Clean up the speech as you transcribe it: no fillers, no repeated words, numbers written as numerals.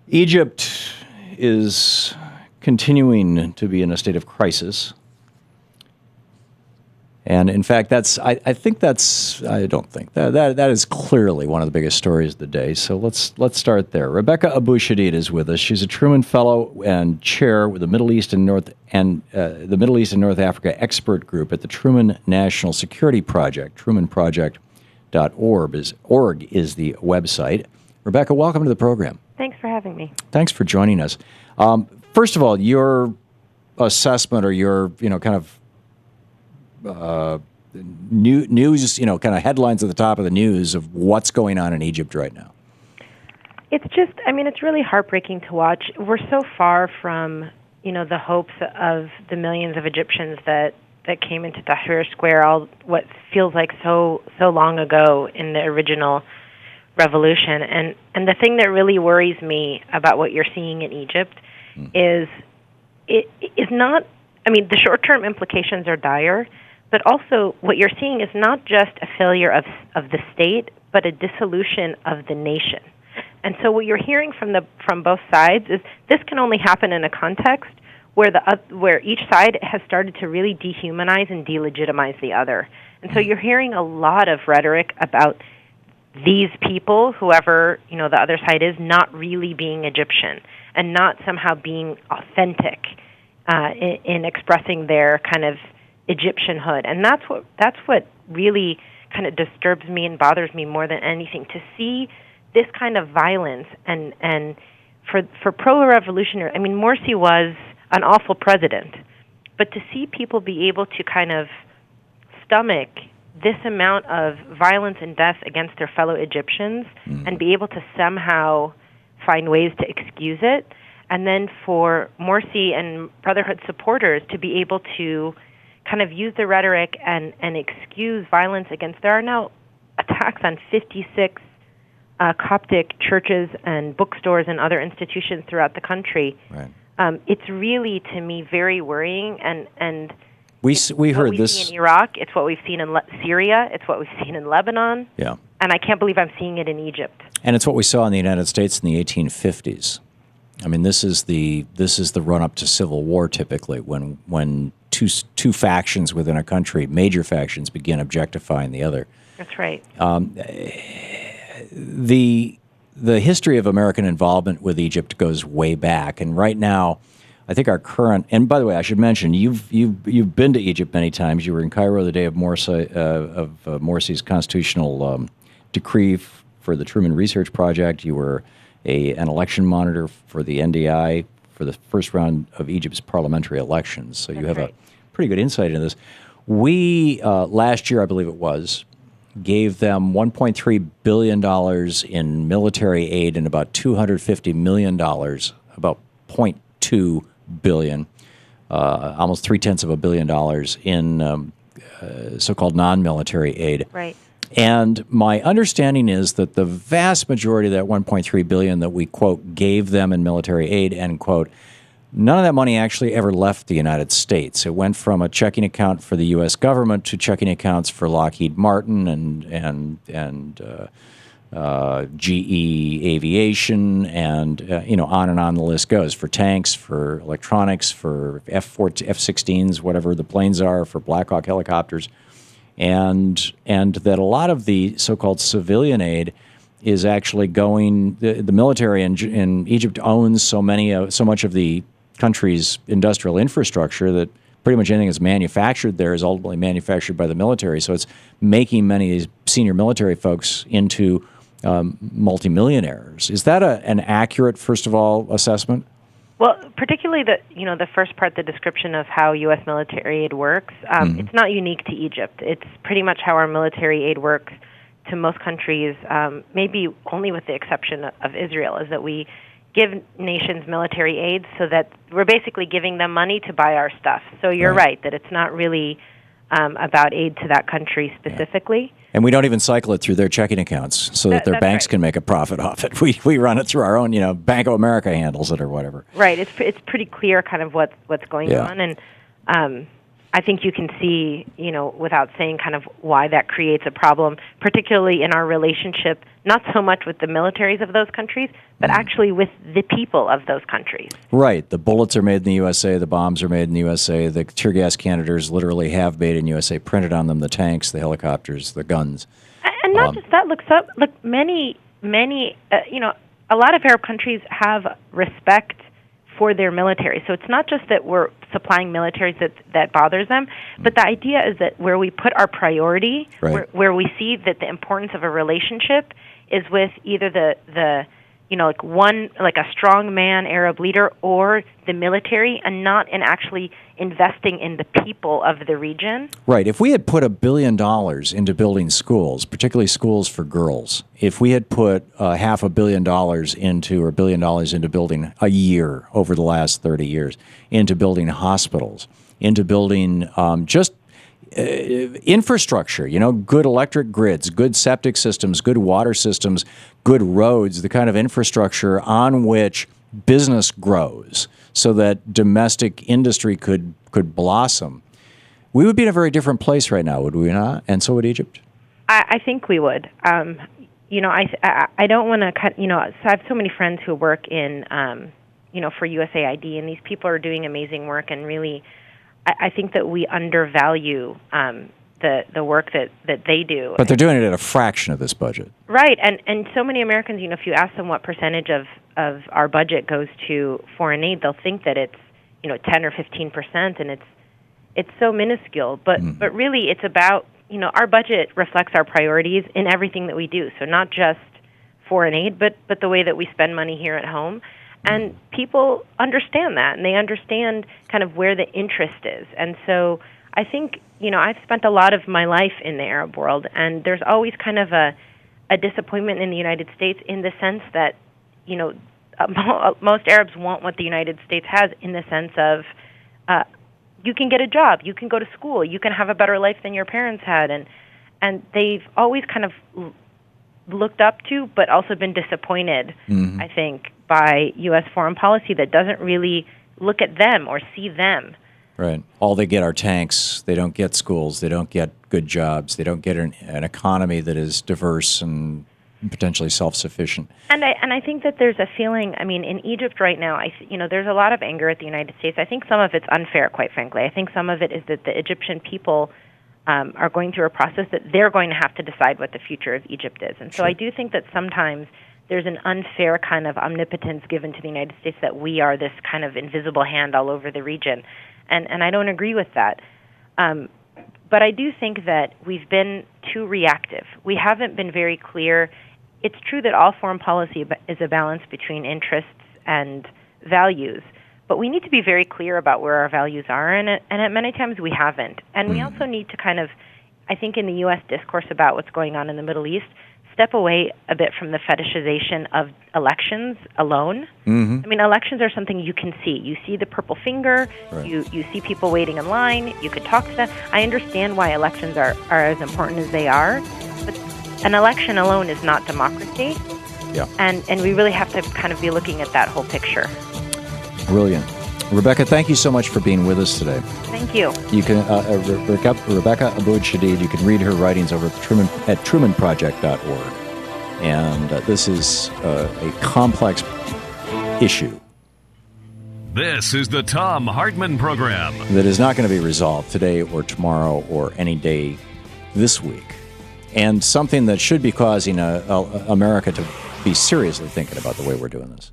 Egypt is continuing to be in a state of crisis. And in fact, that is clearly one of the biggest stories of the day. So let's start there. Rebecca Abou Chedid is with us. She's a Truman Fellow and Chair with the Middle East and North Africa Expert Group at the Truman National Security Project. TrumanProject.org is the website. Rebecca, welcome to the program. Thanks for having me. Thanks for joining us. First of all, your assessment or your kind of news, kind of headlines at the top of the news of what's going on in Egypt right now. It's really heartbreaking to watch. We're so far from, the hopes of the millions of Egyptians that came into Tahrir Square, what feels like so long ago in the original revolution. And the thing that really worries me about what you're seeing in Egypt is not, the short-term implications are dire, but also what you're seeing is not just a failure of the state, but a dissolution of the nation. And so what you're hearing from both sides is this can only happen in a context where each side has started to really dehumanize and delegitimize the other. And so you're hearing a lot of rhetoric about these people, whoever the other side is, not really being Egyptian and not somehow being authentic in expressing their kind of Egyptianhood. And that's what really kind of disturbs me and bothers me more than anything, to see this kind of violence and for pro-revolutionary, Morsi was an awful president, but to see people be able to kind of stomach this amount of violence and death against their fellow Egyptians and be able to somehow find ways to excuse it, and then for Morsi and Brotherhood supporters to be able to kind of use the rhetoric and excuse violence against. There are now attacks on 56 Coptic churches and bookstores and other institutions throughout the country. Right. It's really, to me, very worrying. And we heard what this. We see in Iraq. It's what we've seen in Syria. It's what we've seen in Lebanon. Yeah. And I can't believe I'm seeing it in Egypt. And it's what we saw in the United States in the 1850s. This is the run-up to civil war, typically, when two factions within a country, major factions, begin objectifying the other. That's right. The history of American involvement with Egypt goes way back, and right now, I think our current. And by the way, I should mention you've been to Egypt many times. You were in Cairo the day of Morsi's constitutional decree for the Truman Research Project. You were an election monitor for the NDI for the first round of Egypt's parliamentary elections. So you have a pretty good insight into this. We, last year, I believe it was, gave them $1.3 billion in military aid and about $250 million, about $0.2 billion, almost $0.3 billion in so-called non-military aid. Right. And my understanding is that the vast majority of that $1.3 billion that we, quote, gave them in military aid, end quote, none of that money actually ever left the United States. It went from a checking account for the U.S. government to checking accounts for Lockheed Martin and GE Aviation, and on and on the list goes, for tanks, for electronics, for F-16s, whatever the planes are, for Black Hawk helicopters, and that a lot of the so-called civilian aid is actually going. The military in Egypt owns so much of the country's industrial infrastructure that pretty much anything that's manufactured there is ultimately manufactured by the military. So it's making many of these senior military folks into multimillionaires. Is that an accurate, first of all, assessment? Well, particularly the first part, the description of how U.S. military aid works, it's not unique to Egypt. It's pretty much how our military aid works to most countries, maybe only with the exception of Israel, is that we give nations military aid so that we're basically giving them money to buy our stuff. So you're right that it's not really about aid to that country specifically. Yeah. And we don't even cycle it through their checking accounts so that their banks can make a profit off it. We run it through our own, Bank of America handles it or whatever. Right. It's pretty clear kind of what's going on. And I think you can see, without saying kind of why that creates a problem, particularly in our relationship, not so much with the militaries of those countries, but actually with the people of those countries. Right. The bullets are made in the USA. The bombs are made in the USA. The tear gas canisters literally have made in USA, printed on them the tanks, the helicopters, the guns. And not just that. Look, many, a lot of Arab countries have respect for their military. So it's not just that we're supplying militaries that bothers them, but the idea is that where we put our priority, right, where we see that the importance of a relationship is with either the like a strong man Arab leader or the military, and not in actually investing in the people of the region. Right. If we had put $1 billion into building schools, particularly schools for girls, if we had put $500 million into, or $1 billion into building a year over the last 30 years, into building hospitals, into building just infrastructure, good electric grids, good septic systems, good water systems, good roads, the kind of infrastructure on which business grows so that domestic industry could blossom, we would be in a very different place right now, would we not? And so would Egypt? I think we would. I don't want to cut, so I have so many friends who work in, for USAID, and these people are doing amazing work, and really, I think that we undervalue the work that they do. But they're doing it at a fraction of this budget. Right, and so many Americans, if you ask them what percentage of our budget goes to foreign aid, they'll think that it's 10 or 15%, and it's so minuscule. But really, it's about our budget reflects our priorities in everything that we do. So not just foreign aid, but the way that we spend money here at home. And people understand that, and they understand kind of where the interest is. And so I think, I've spent a lot of my life in the Arab world, and there's always kind of a disappointment in the United States in the sense that, most Arabs want what the United States has, in the sense of you can get a job, you can go to school, you can have a better life than your parents had. And they've always kind of looked up to, but also been disappointed, I think, by U.S. foreign policy that doesn't really look at them or see them. Right. All they get are tanks. They don't get schools. They don't get good jobs. They don't get an economy that is diverse and potentially self-sufficient. And I think that there's a feeling, in Egypt right now, there's a lot of anger at the United States. I think some of it's unfair, quite frankly. I think some of it is that the Egyptian people are going through a process that they're going to have to decide what the future of Egypt is. And so I do think that sometimes there's an unfair kind of omnipotence given to the United States, that we are this kind of invisible hand all over the region. And I don't agree with that. But I do think that we've been too reactive. We haven't been very clear. It's true that all foreign policy is a balance between interests and values, but we need to be very clear about where our values are, and at many times we haven't. And we also need to kind of, I think in the U.S. discourse about what's going on in the Middle East, step away a bit from the fetishization of elections alone. Elections are something you can see. You see the purple finger, right. You see people waiting in line, you could talk to them. I understand why elections are as important as they are, but an election alone is not democracy. Yeah. And we really have to kind of be looking at that whole picture. Brilliant. Rebecca, thank you so much for being with us today. Thank you. You can Rebecca Abou Chedid. You can read her writings over at trumanproject.org. And this is a complex issue. This is the Thom Hartmann Program. That is not going to be resolved today or tomorrow or any day this week. And something that should be causing America to be seriously thinking about the way we're doing this.